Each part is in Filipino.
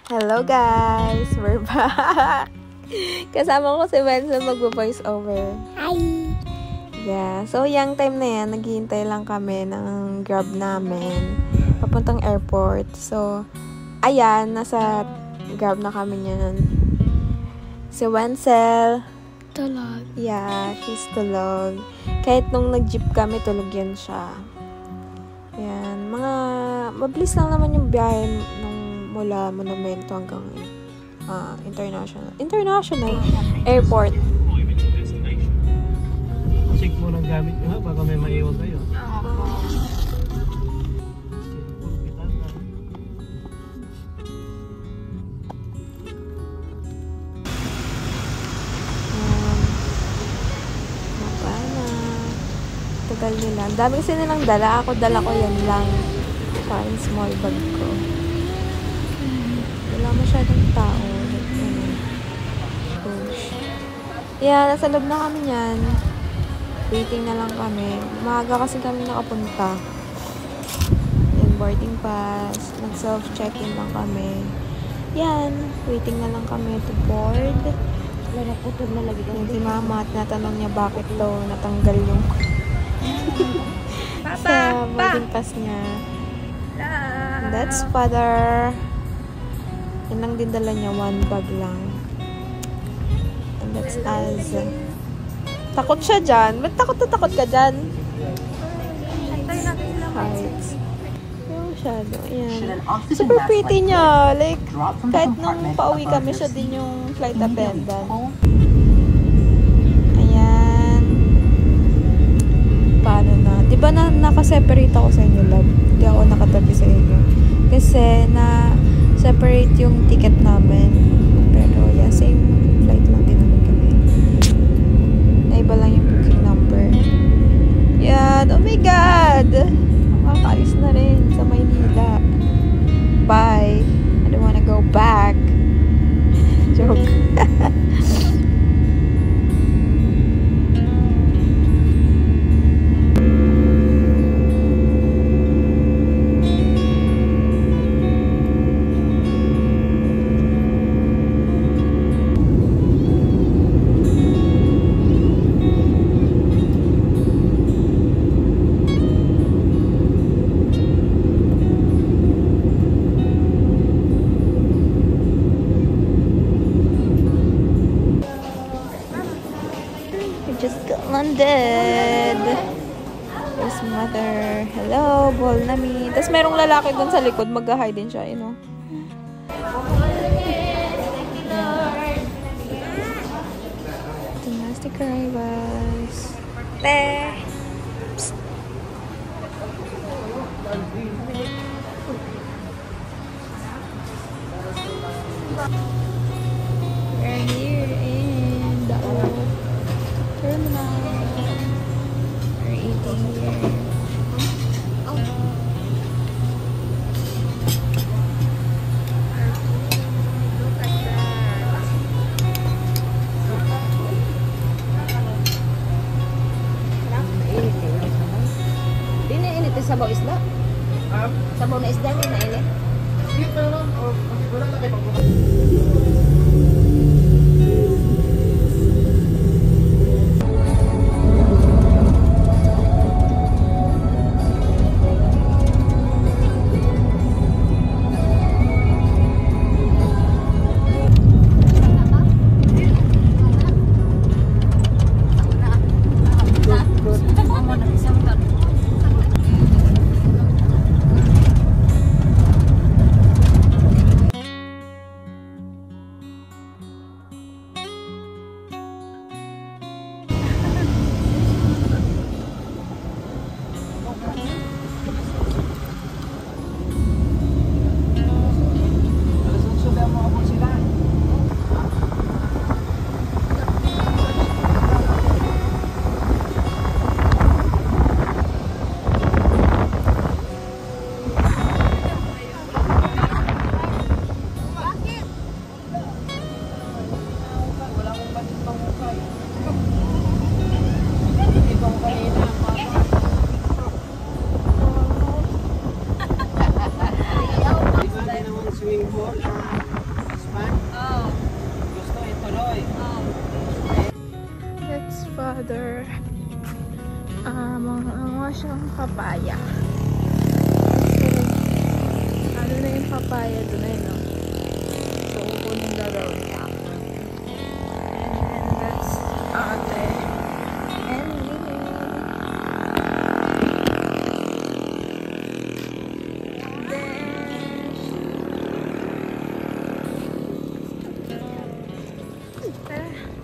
Hello guys! We're back! Kasama ko si Benson mag-voice over. Hi! Yeah, so yung time na yan, naghihintay lang kami ng Grab namin papuntang airport. So, ayan, nasa Grab na kami niyan. Si Wenzel. Tulog. Yeah, she's tulog. Kahit nung nag-jeep kami, tulog yan siya. Yan, mabilis lang naman yung biyahe nung mula Monumento hanggang international airport. Check mo ng gamit nyo ha, baka may maiwan kayo. Tagal nila. Ang dami kasi nilang dala. Dala ko yan lang. Sa small bag ko. Wala masyadong tao. Push. Yeah, nasa loob na kami yan. Waiting na lang kami. Maaga kasi kami nakapunta. Yan, boarding pass. Nag-self-check-in lang kami. Yan, waiting na lang kami to board. Wala po ito na lagi. Yan si mama at natanong niya bakit daw natanggal yung sa boarding pass niya. That's father. Yan lang din dala niya, one bag lang. And that's us. Takot siya dyan. Ba't takot ka dyan? Heights. Yung masyado. Ayan. Super pretty niya. Like, kahit nung pauwi kami, siya din yung flight attendant. Ayan. Paano na? Diba nakaseparate ako sa inyo, love? Hindi ako nakatabi sa inyo. Kasi separate yung ticket namin. Pero yeah, same flight lang din naman kami. Iba lang yung booking number. Yan. Oh my God! Makakaalis na rin sa Maynila. Bye. I don't wanna go back. Joke. Just got landed. There's mother. Hello, ball nami. Tapos merong lalaki dun sa likod. Mag-hi din siya, you know. Domestic arrivals. Te! Psst. We're here in the terminal. We're eating here. Di na init yung sabaw isda? Sabaw na isda, di na init? siyang papaya. Ano na yung papaya doon na yun, no? So, kukunin na daw niya. And that's ate. And me.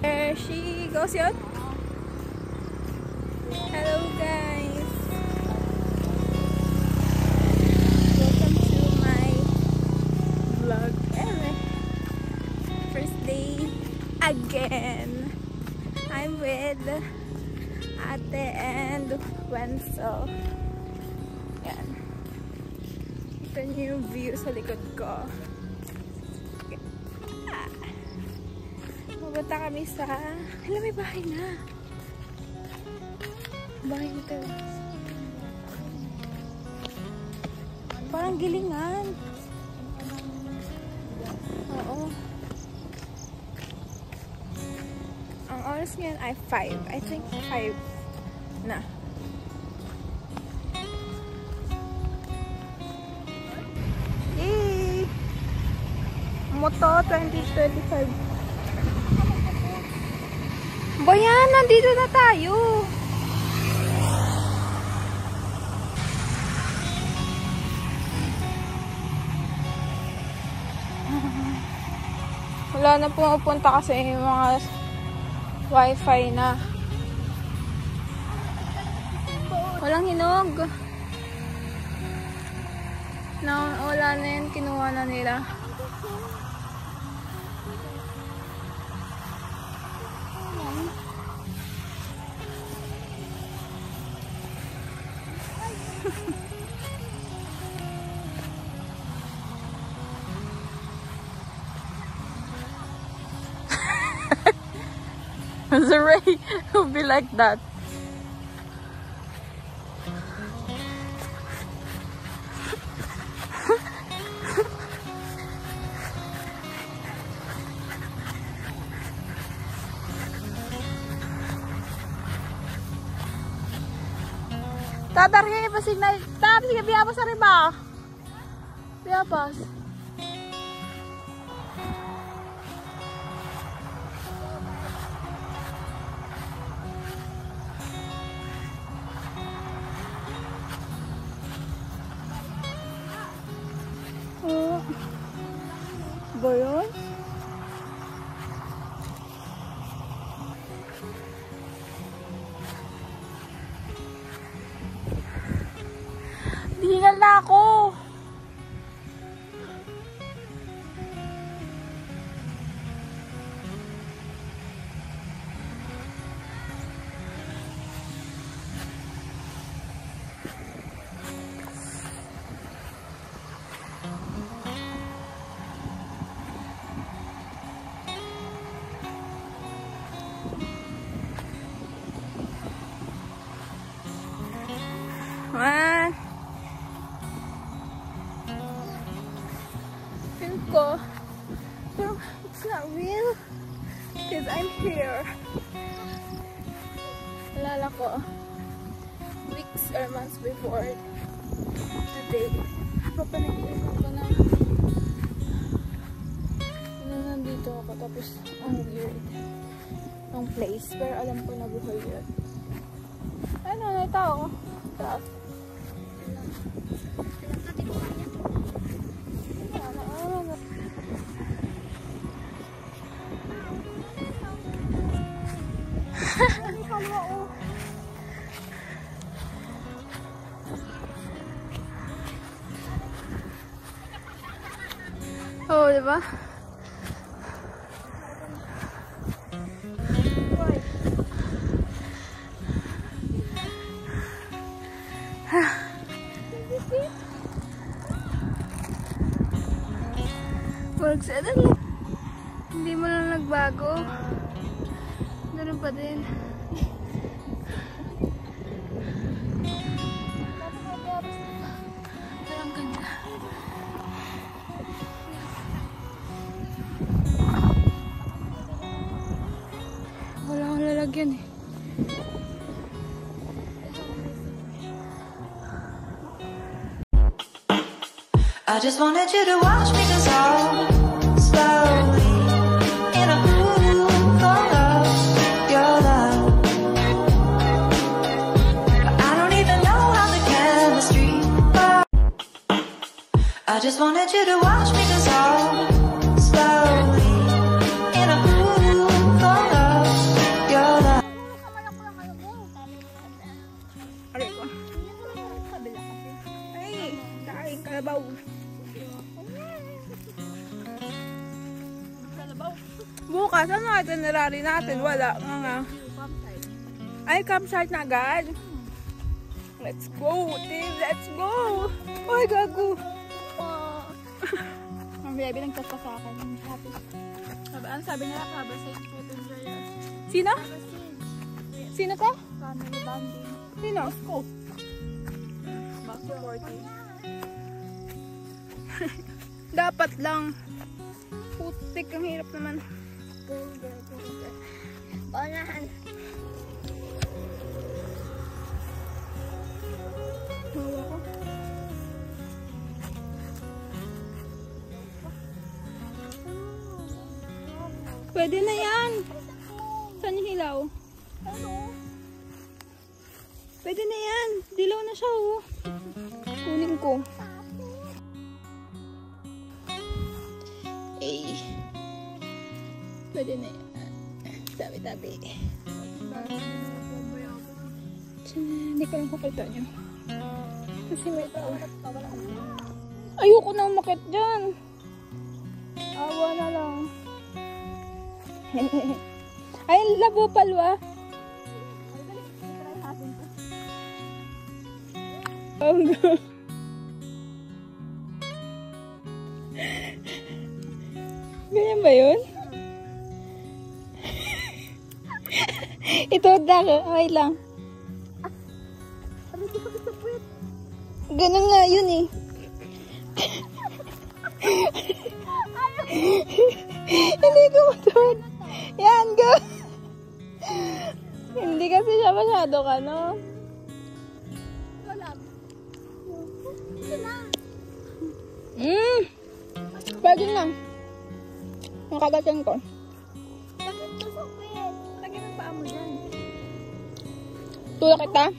There she goes yun. Hello guys. Welcome to my vlog. Anyway, first day again. I'm with Ate and Wenzel. Yan. Ito niyo yung view sa likod ko. Pupunta kami sa... Hala, may bahay na. Bahay nito. Parang gilingan. Oo. Ang oras ngayon ay 5. I think 5 na. Yay! Moto 2025. Bayan, nandito na tayo. Wala na pumupunta kasi yung mga wifi na. Walang hinog. Wala na yun, kinuha na nila. The ray will be like that. Tadarga pa signal. Tapos sige biyapas sa riba. Biyapas. Oh. Ba yun? Hingal na ako. Man. Pero it's not real because I'm here. Alala ko weeks or months before today, papanagilan ko na nandito ako tapos ang weird ang place, pero alam ko na buhay yun. Ano, may tao taas. Oh, diba? Hindi mo lang nagbago. Ganun pa din. Parang ganda. Wala akong lalagyan eh. I just wanted you to watch me dissolve slowly in a pool of your love. I don't even know how the chemistry works. I just wanted you to watch me dissolve slowly in a pool of your love. Ay, kain kalabaw. Bukas, ano itinerary natin? Wala nga. Ay, campsite na agad. Let's go, team. Let's go. Ay, gago. Ang baby nagchat pa sa akin. Happy. Ano sabi nila? Kaba sa enjoy. Sino? Sino ka? Family bonding. Sino? Ko. Back to 40. Dapat lang. Putik, ang hirap naman. Banahan. Hawa ko. Pwede na yan. Saan yung hilaw? Pwede na yan. Dilaw na siya, oh. Kunin ko. Eh. Pwede na yan. Tabi-tabi. Hindi ko lang kakita nyo. Kasi may tao. Ayoko na umakit dyan. Awa na lang. Ay, labo palwa. Oh, no. Ganyan ba yun? Ito ako. Okay lang. Ganun nga yun eh. Hindi ko matawad. Yan, go. Hindi kasi siya masyado ka, no? Pwede lang. Nakagatan ko. Lagyan ng paa mo dyan. Tulak kita.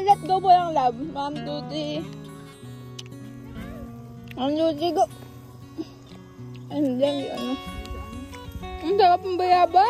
Let go po lang, love. 1, 2, 3. 1, 2, 3, go. Ay, hindi. Ano? Ang sarap ng bayaba.